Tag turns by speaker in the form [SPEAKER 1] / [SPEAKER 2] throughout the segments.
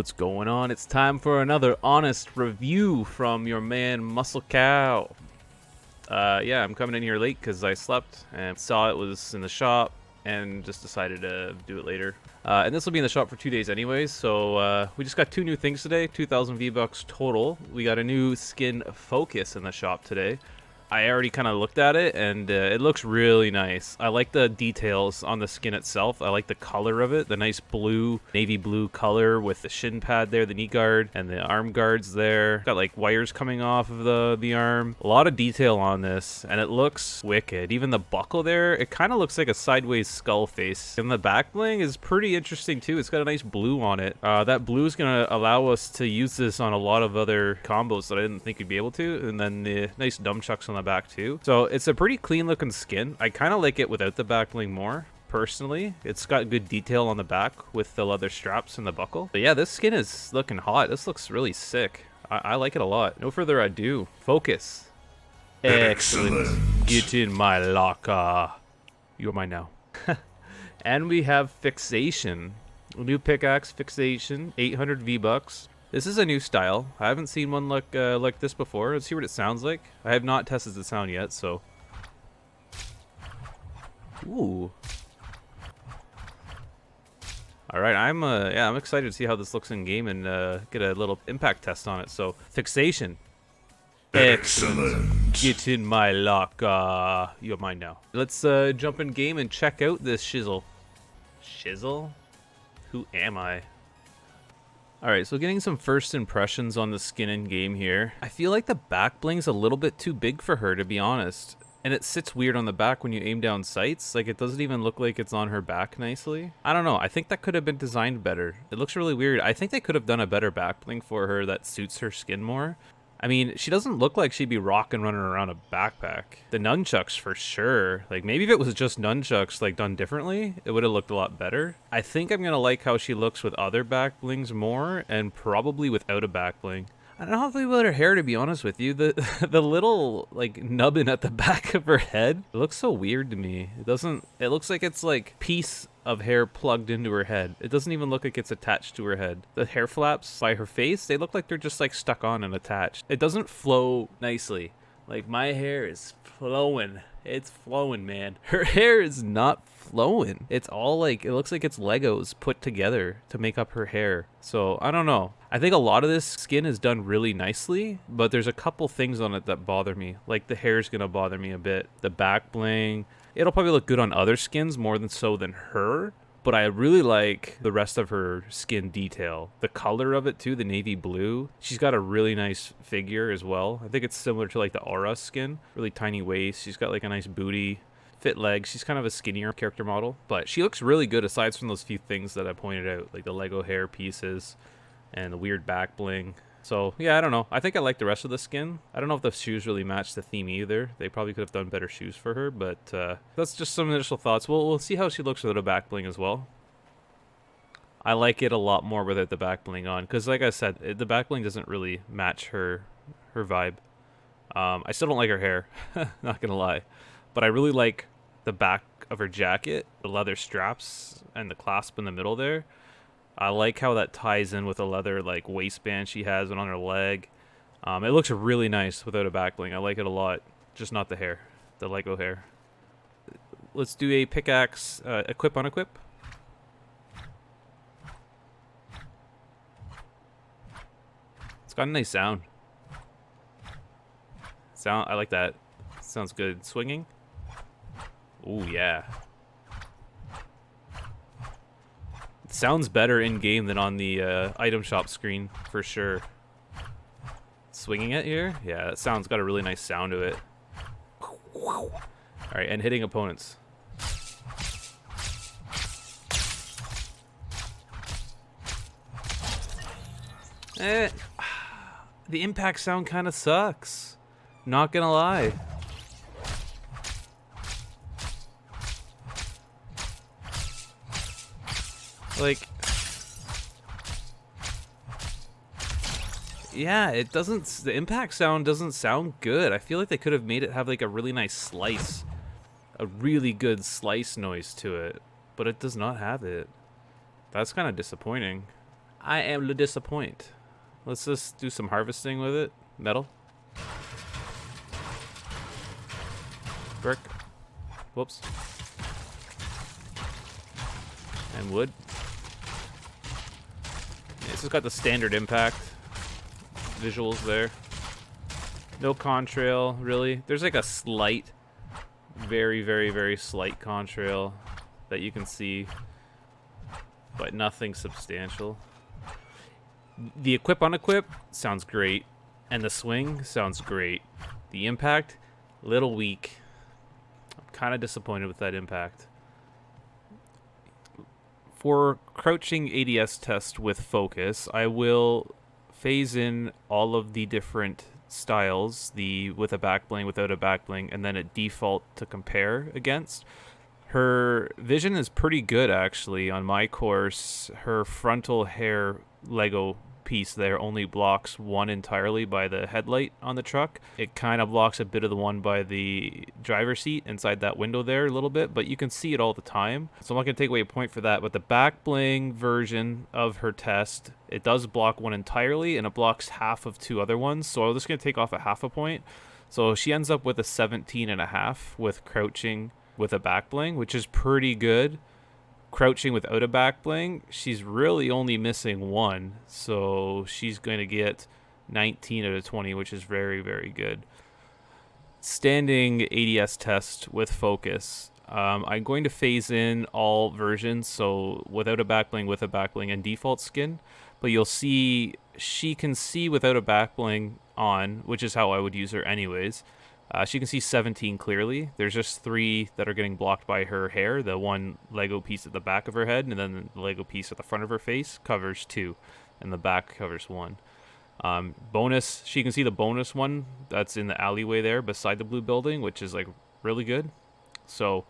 [SPEAKER 1] what's going on? It's time for another honest review from your man Muscle Cow. Yeah, I'm coming in here late because I slept and saw it was in the shop and just decided to do it later. And this will be in the shop for 2 days anyways, so we just got two new things today, 2,000 V-Bucks total. We got a new skin Focus in the shop today. I already kind of looked at it, and it looks really nice. I like the details on the skin itself. I like the color of it, the nice blue, navy blue color with the shin pad there, the knee guard, and the arm guards there. Got like wires coming off of the arm. A lot of detail on this, and it looks wicked. Even the buckle there, it kind of looks like a sideways skull face. And the back bling is pretty interesting too. It's got a nice blue on it. That blue is going to allow us to use this on a lot of other combos that I didn't think we'd be able to. And then the nice nunchucks on the back too. So it's a pretty clean looking skin. I kind of like it without the back bling more personally. It's got good detail on the back with the leather straps and the buckle. But yeah, this skin is looking hot. This looks really sick. I like it a lot. No further ado, Focus. Excellent. Get in my locker. You're mine now. And we have Fixation. A new pickaxe, Fixation, 800 V-Bucks. This is a new style. I haven't seen one like this before. Let's see what it sounds like. I have not tested the sound yet, so. Ooh. All right, I'm excited to see how this looks in game and get a little impact test on it. So, Fixation. Excellent. Get in my locker. You're mine now. Let's jump in game and check out this shizzle. Shizzle? Who am I? Alright, so getting some first impressions on the skin in game here. I feel like the back bling's a little bit too big for her, to be honest. And it sits weird on the back when you aim down sights. Like, it doesn't even look like it's on her back nicely. I don't know. I think that could have been designed better. It looks really weird. I think they could have done a better back bling for her that suits her skin more. I mean, she doesn't look like she'd be rocking running around a backpack. The nunchucks for sure. Like, maybe if it was just nunchucks, like, done differently, it would have looked a lot better. I think I'm gonna like how she looks with other back blings more, and probably without a back bling. I don't know how I feel about her hair, to be honest with you. The little, like, nubbin at the back of her head, it looks so weird to me. It looks like it's, like, piece of hair plugged into her head. It doesn't even look like it's attached to her head. The hair flaps by her face, they look like they're just, like, stuck on and attached. It doesn't flow nicely. Like, my hair is flowing. It's flowing, man. Her hair is not flowing. It's all like, it looks like it's Legos put together to make up her hair. So, I don't know. I think a lot of this skin is done really nicely, but there's a couple things on it that bother me. Like, the hair's gonna bother me a bit. The back bling. It'll probably look good on other skins more than her. But I really like the rest of her skin detail. The color of it too, the navy blue. She's got a really nice figure as well. I think it's similar to like the Aura skin. Really tiny waist. She's got like a nice booty, fit legs. She's kind of a skinnier character model. But she looks really good aside from those few things that I pointed out. Like the Lego hair pieces and the weird back bling. So, yeah, I don't know. I think I like the rest of the skin. I don't know if the shoes really match the theme either. They probably could have done better shoes for her, but that's just some initial thoughts. We'll see how she looks without a back bling as well. I like it a lot more without the back bling on, because like I said, the back bling doesn't really match her vibe. I still don't like her hair, not gonna lie. But I really like the back of her jacket, the leather straps, and the clasp in the middle there. I like how that ties in with the leather like waistband she has on her leg. It looks really nice without a back bling. I like it a lot. Just not the hair, the Lego hair. Let's do a pickaxe equip unequip. It's got a nice sound. I like that. Sounds good. Swinging. Ooh, yeah. Sounds better in game than on the item shop screen for sure. Swinging it here, yeah, that sound's got a really nice sound to it. All right, and hitting opponents. The impact sound kind of sucks. Not gonna lie. Like, yeah, it doesn't, the impact sound doesn't sound good. I feel like they could have made it have like a really nice slice, a really good slice noise to it, but it does not have it. That's kind of disappointing. I am le disappoint. Let's just do some harvesting with it. Metal. Brick. Whoops. And wood. Yeah, this has got the standard impact visuals there. No contrail, really. There's like a slight, very, very, very slight contrail that you can see, but nothing substantial. The equip unequip sounds great, and the swing sounds great. The impact, little weak. I'm kind of disappointed with that impact. For crouching ADS test with focus, I will phase in all of the different styles, the with a back bling, without a back bling, and then at default to compare against. Her vision is pretty good, actually. On my course, her frontal hair Lego piece there only blocks one entirely by the headlight on the truck. It kind of blocks a bit of the one by the driver's seat inside that window there a little bit, but you can see it all the time. So I'm not going to take away a point for that, but the back bling version of her test, it does block one entirely, and it blocks half of two other ones, so I'm just going to take off a half a point. So she ends up with a 17.5 with crouching with a back bling, which is pretty good. Crouching without a back bling, she's really only missing one, so she's going to get 19 out of 20, which is very, very good. Standing ADS test with focus. I'm going to phase in all versions, so without a back bling, with a back bling, and default skin, but you'll see she can see without a back bling on, which is how I would use her anyways. She can see 17 clearly. There's just 3 that are getting blocked by her hair. The one Lego piece at the back of her head, and then the Lego piece at the front of her face covers 2, and the back covers 1. Bonus, she can see the bonus one that's in the alleyway there beside the blue building, which is like really good. So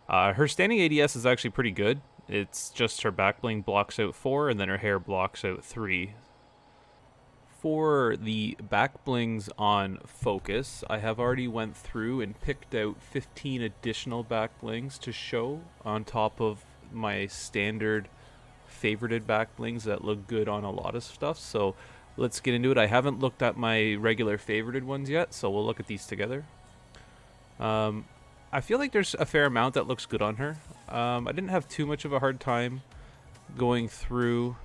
[SPEAKER 1] her standing ADS is actually pretty good. It's just her back bling blocks out 4, and then her hair blocks out 3. For the back blings on focus, I have already went through and picked out 15 additional back blings to show on top of my standard favorited back blings that look good on a lot of stuff. So let's get into it. I haven't looked at my regular favorited ones yet, so we'll look at these together. I feel like there's a fair amount that looks good on her. I didn't have too much of a hard time going through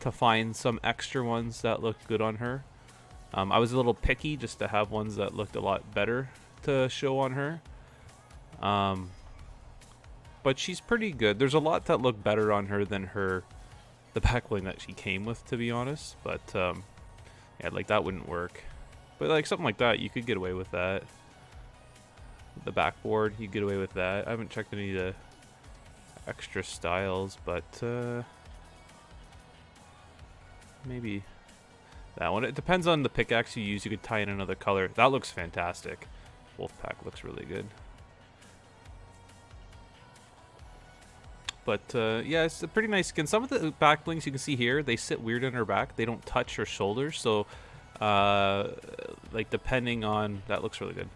[SPEAKER 1] to find some extra ones that looked good on her. I was a little picky just to have ones that looked a lot better to show on her. But she's pretty good. There's a lot that look better on her than the back bling that she came with, to be honest. But yeah, like that wouldn't work. But like something like that, you could get away with that. The backboard, you get away with that. I haven't checked any of the extra styles, but maybe that one. It depends on the pickaxe you use. You could tie in another color. That looks fantastic. Wolfpack looks really good. But yeah, it's a pretty nice skin. Some of the back blings you can see here, they sit weird on her back. They don't touch her shoulders. So like depending on, that looks really good.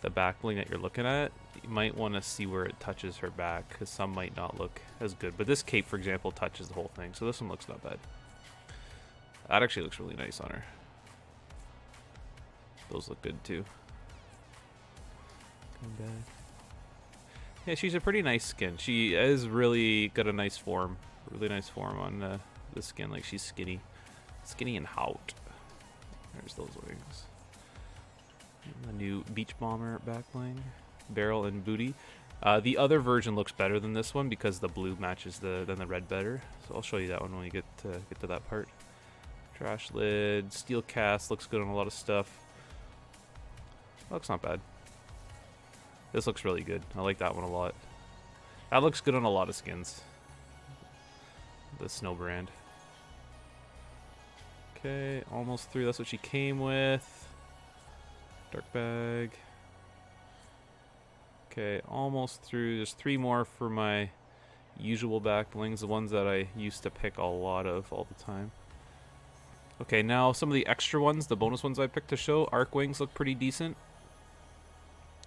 [SPEAKER 1] The back bling that you're looking at, you might want to see where it touches her back, because some might not look as good. But this cape, for example, touches the whole thing. So this one looks not bad. That actually looks really nice on her. Those look good too. Come back. Yeah, she's a pretty nice skin. She is really got a nice form. Really nice form on the skin. Like she's skinny. Skinny and hot. There's those wings. A new Beach Bomber back bling. Barrel and booty. The other version looks better than this one because the blue matches the red better. So I'll show you that one when we get to that part. Trash lid, steel cast looks good on a lot of stuff. Looks not bad. This looks really good. I like that one a lot. That looks good on a lot of skins. The Snow brand. Okay, almost through. That's what she came with. Dark bag. Okay, almost through. There's 3 more for my usual back blings, the ones that I used to pick a lot of all the time. Okay, now some of the extra ones, the bonus ones I picked to show. Arc wings look pretty decent.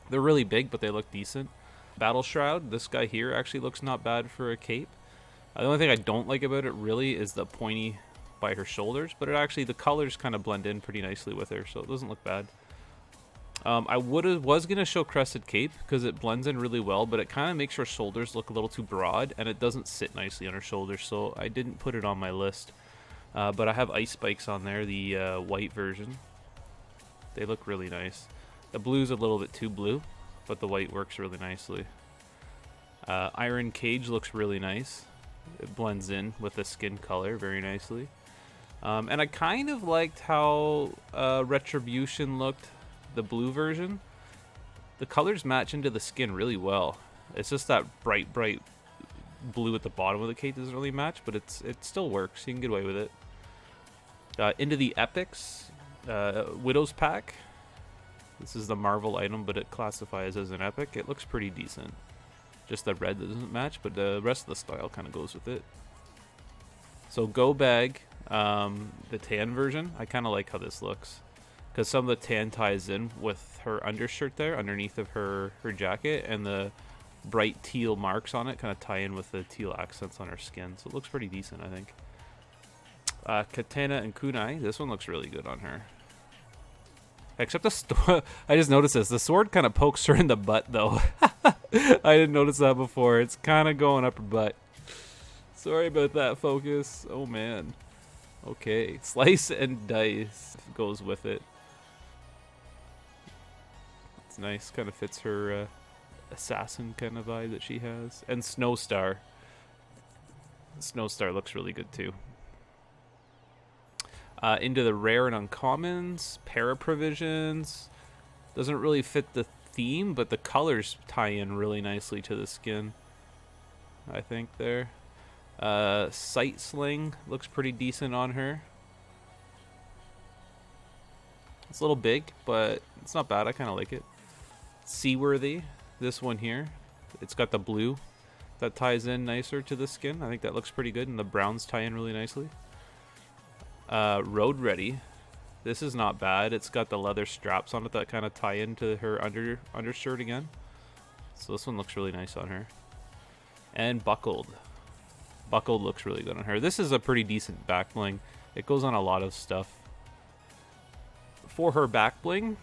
[SPEAKER 1] They're really big, but they look decent. Battle Shroud, this guy here actually looks not bad for a cape. The only thing I don't like about it really is the pointy by her shoulders, but the colors kind of blend in pretty nicely with her, so it doesn't look bad. I was gonna show Crested Cape because it blends in really well, but it kind of makes her shoulders look a little too broad, and it doesn't sit nicely on her shoulders, so I didn't put it on my list. But I have Ice Spikes on there, the white version. They look really nice. The blue's a little bit too blue, but the white works really nicely. Iron Cage looks really nice. It blends in with the skin color very nicely. And I kind of liked how Retribution looked, the blue version. The colors match into the skin really well. It's just that bright blue at the bottom of the cape doesn't really match, but it still works. You can get away with it. Into the Epics, Widow's Pack. This is the Marvel item, but it classifies as an epic. It looks pretty decent. Just the red that doesn't match, but the rest of the style kind of goes with it. So Go Bag, the tan version. I kind of like how this looks, because some of the tan ties in with her undershirt there underneath of her jacket, and the bright teal marks on it kind of tie in with the teal accents on her skin. So it looks pretty decent, I think. Katana and Kunai. This one looks really good on her. Except I just noticed this. The sword kind of pokes her in the butt, though. I didn't notice that before. It's kind of going up her butt. Sorry about that, Focus. Oh, man. Okay. Slice and Dice goes with it. It's nice. Kind of fits her assassin kind of vibe that she has. And Snowstar. Snowstar looks really good, too. Into the rare and uncommons, Paraprovisions. Doesn't really fit the theme, but the colors tie in really nicely to the skin, I think there. Sight Sling looks pretty decent on her. It's a little big, but it's not bad. I kind of like it. Seaworthy, this one here. It's got the blue that ties in nicer to the skin. I think that looks pretty good, and the browns tie in really nicely. Road Ready. This is not bad. It's got the leather straps on it that kind of tie into her undershirt again. So this one looks really nice on her. And Buckled. Buckled looks really good on her. This is a pretty decent back bling. It goes on a lot of stuff. For her back bling,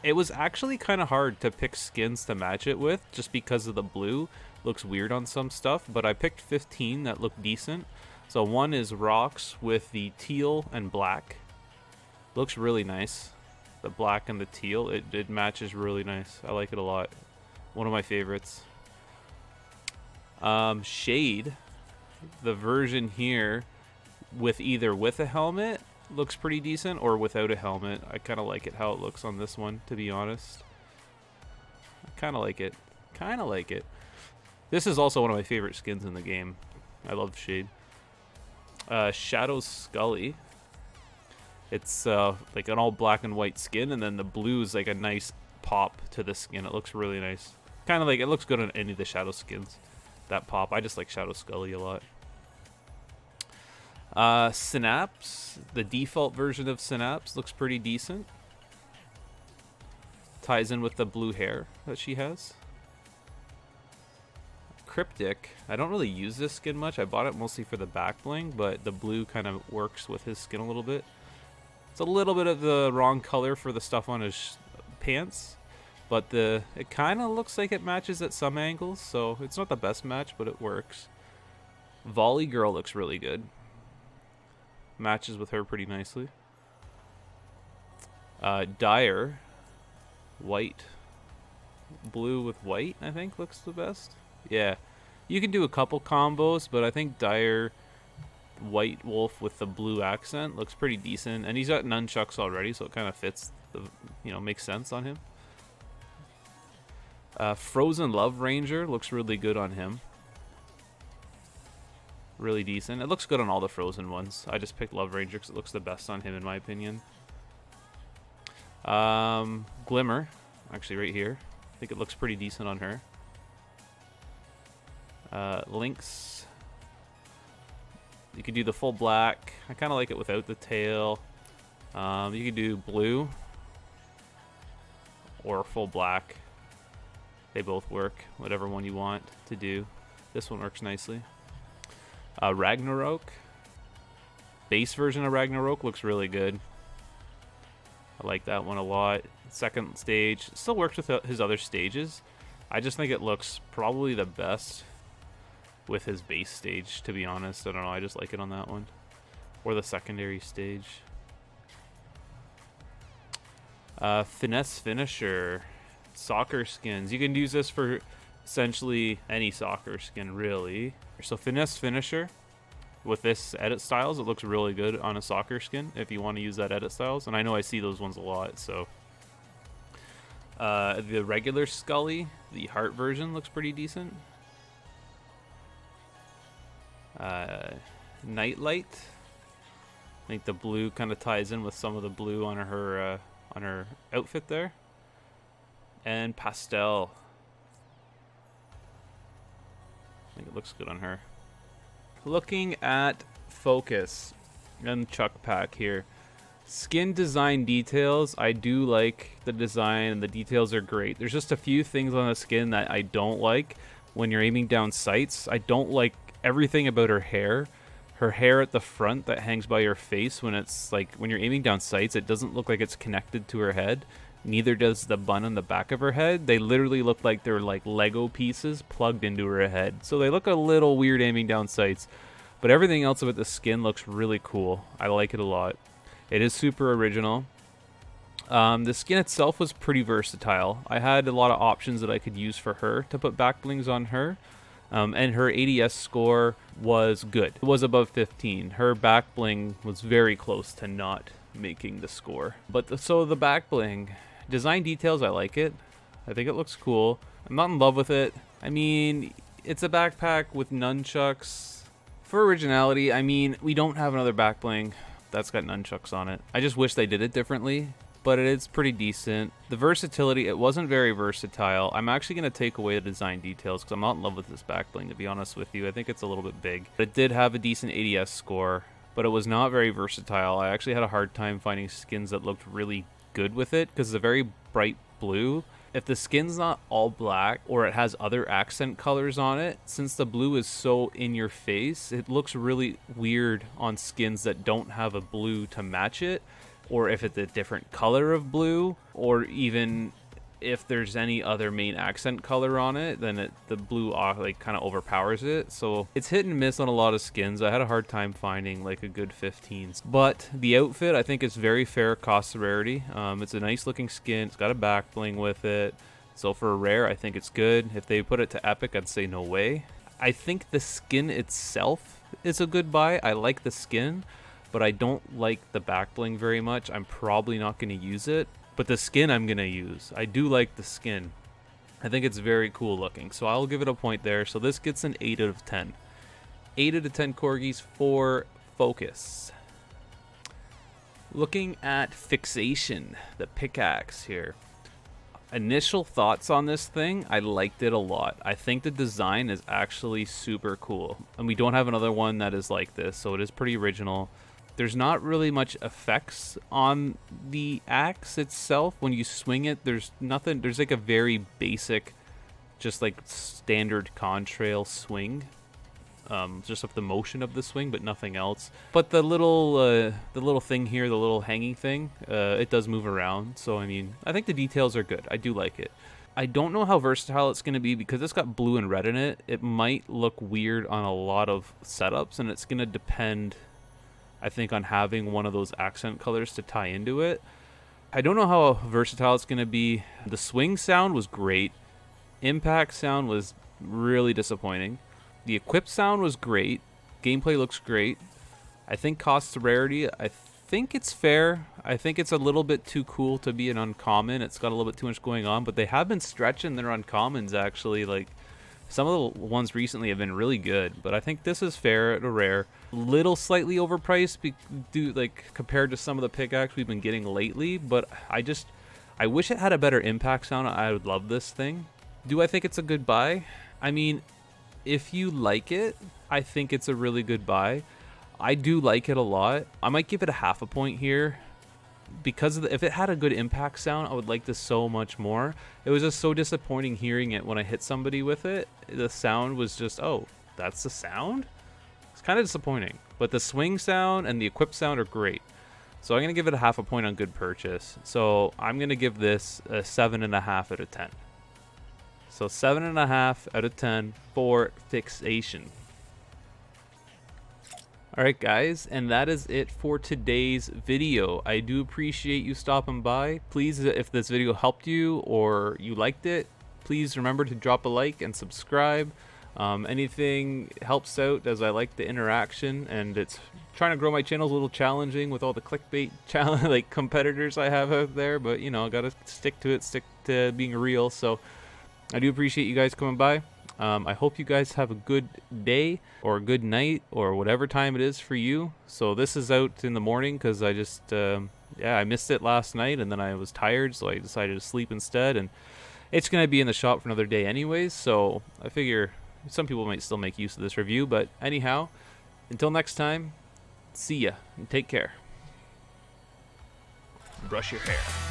[SPEAKER 1] it was actually kind of hard to pick skins to match it with, just because of the blue. Looks weird on some stuff, but I picked 15 that look decent. So one is Rocks with the teal and black. Looks really nice. The black and the teal, it matches really nice. I like it a lot. One of my favorites. Shade, the version here with either with a helmet looks pretty decent, or without a helmet. I kind of like it how it looks on this one, to be honest. I kind of like it. Kind of like it. This is also one of my favorite skins in the game. I love Shade. Shadow Scully. It's like an all black and white skin, and then the blue is like a nice pop to the skin. It looks really nice. Kind of like, it looks good on any of the Shadow skins. That pop. I just like Shadow Scully a lot. Synapse. The default version of Synapse looks pretty decent. Ties in with the blue hair that she has. Cryptic. I don't really use this skin much. I bought it mostly for the back bling, but the blue kind of works with his skin a little bit. It's a little bit of the wrong color for the stuff on his pants, but it kind of looks like it matches at some angles, so it's not the best match, but it works. Volley Girl looks really good. Matches with her pretty nicely. Dyer. White. Blue with white, I think, looks the best. Yeah. You can do a couple combos, but I think Dyer White Wolf with the blue accent looks pretty decent. And he's got nunchucks already, so it kind of fits, makes sense on him. Frozen Love Ranger looks really good on him. Really decent. It looks good on all the Frozen ones. I just picked Love Ranger because it looks the best on him, in my opinion. Glimmer. Actually, right here. I think it looks pretty decent on her. Lynx. You could do the full black. I kind of like it without the tail. You could do blue or full black. They both work. Whatever one you want to do. This one works nicely. Ragnarok. Base version of Ragnarok looks really good. I like that one a lot. Second stage still works with his other stages. I just think it looks probably the best with his base stage, to be honest. I don't know, I just like it on that one. Or the secondary stage. Finesse Finisher. Soccer skins. You can use this for essentially any soccer skin, really. So Finesse Finisher. With this edit styles, it looks really good on a soccer skin if you want to use that edit styles. And I know I see those ones a lot, so. The regular Scully, the heart version, looks pretty decent. Nightlight. I think the blue kind of ties in with some of the blue on her outfit there. And Pastel. I think it looks good on her. Looking at Focus and Chuck Pack here. Skin design details, I do like the design and the details are great. There's just a few things on the skin that I don't like when you're aiming down sights. I don't like everything about her hair. Her hair at the front that hangs by your face when it's like, when you're aiming down sights, it doesn't look like it's connected to her head. Neither does the bun on the back of her head. They literally look like they're like Lego pieces plugged into her head. So they look a little weird aiming down sights. But everything else about the skin looks really cool. I like it a lot. It is super original. The skin itself was pretty versatile. I had a lot of options that I could use for her to put back blings on her. And her ADS score was good. It was above 15. Her back bling was very close to not making the score. But so the back bling, design details, I like it. I think it looks cool. I'm not in love with it. I mean, it's a backpack with nunchucks. For originality, I mean, we don't have another back bling that's got nunchucks on it. I just wish they did it differently, but it is pretty decent. The versatility, it wasn't very versatile. I'm actually going to take away the design details because I'm not in love with this back bling, to be honest with you. I think it's a little bit big. It did have a decent ADS score, but it was not very versatile. I actually had a hard time finding skins that looked really good with it because it's a very bright blue. If the skin's not all black or it has other accent colors on it, since the blue is so in your face, it looks really weird on skins that don't have a blue to match it, or if it's a different color of blue, or even if there's any other main accent color on it, then the blue like kind of overpowers it. So it's hit and miss on a lot of skins. I had a hard time finding like a good 15s, but the outfit I think is very fair cost to rarity. It's a nice looking skin. It's got a back bling with it, so for a rare I think it's good. If they put it to epic, I'd say no way. I think the skin itself is a good buy. I like the skin, but I don't like the back bling very much. I'm probably not going to use it. But the skin I'm going to use. I do like the skin. I think it's very cool looking. So I'll give it a point there. So this gets an 8 out of 10. 8 out of 10 corgis for Focus. Looking at Fixation, the pickaxe here. Initial thoughts on this thing, I liked it a lot. I think the design is actually super cool. And we don't have another one that is like this, so it is pretty original. There's not really much effects on the axe itself. When you swing it, there's nothing. There's like a very basic, just like standard contrail swing. Just of the motion of the swing, but nothing else. But the little thing here, the little hanging thing, it does move around. So, I mean, I think the details are good. I do like it. I don't know how versatile it's going to be because it's got blue and red in it. It might look weird on a lot of setups, and it's going to depend, I think, on having one of those accent colors to tie into it. I don't know how versatile it's going to be. The swing sound was great. Impact sound was really disappointing. The equip sound was great. Gameplay looks great. I think cost to rarity, I think it's fair. I think it's a little bit too cool to be an uncommon. It's got a little bit too much going on, but they have been stretching their uncommons actually. Like, some of the ones recently have been really good, but I think this is fair at a rare. Little slightly overpriced compared to some of the pickaxe we've been getting lately, but I wish it had a better impact sound. I would love this thing. Do I think it's a good buy? I mean, if you like it, I think it's a really good buy. I do like it a lot. I might give it a half a point here because if it had a good impact sound, I would like this so much more. It was just so disappointing hearing it when I hit somebody with it. The sound was just, oh, that's the sound? It's kind of disappointing. But the swing sound and the equip sound are great. So I'm going to give it a half a point on good purchase. So I'm going to give this a 7.5 out of 10. So 7.5 out of 10 for Fixation. Alright guys, and that is it for today's video. I do appreciate you stopping by. Please, if this video helped you or you liked it, please remember to drop a like and subscribe. Anything helps out, as I like the interaction, and it's trying to grow my channel is a little challenging with all the clickbait like competitors I have out there, but you know, I gotta stick to it, stick to being real. So I do appreciate you guys coming by. I hope you guys have a good day or a good night or whatever time it is for you. So this is out in the morning because I just, yeah, I missed it last night and then I was tired, so I decided to sleep instead. And it's going to be in the shop for another day anyways, so I figure some people might still make use of this review. But anyhow, until next time, see ya and take care. Brush your hair.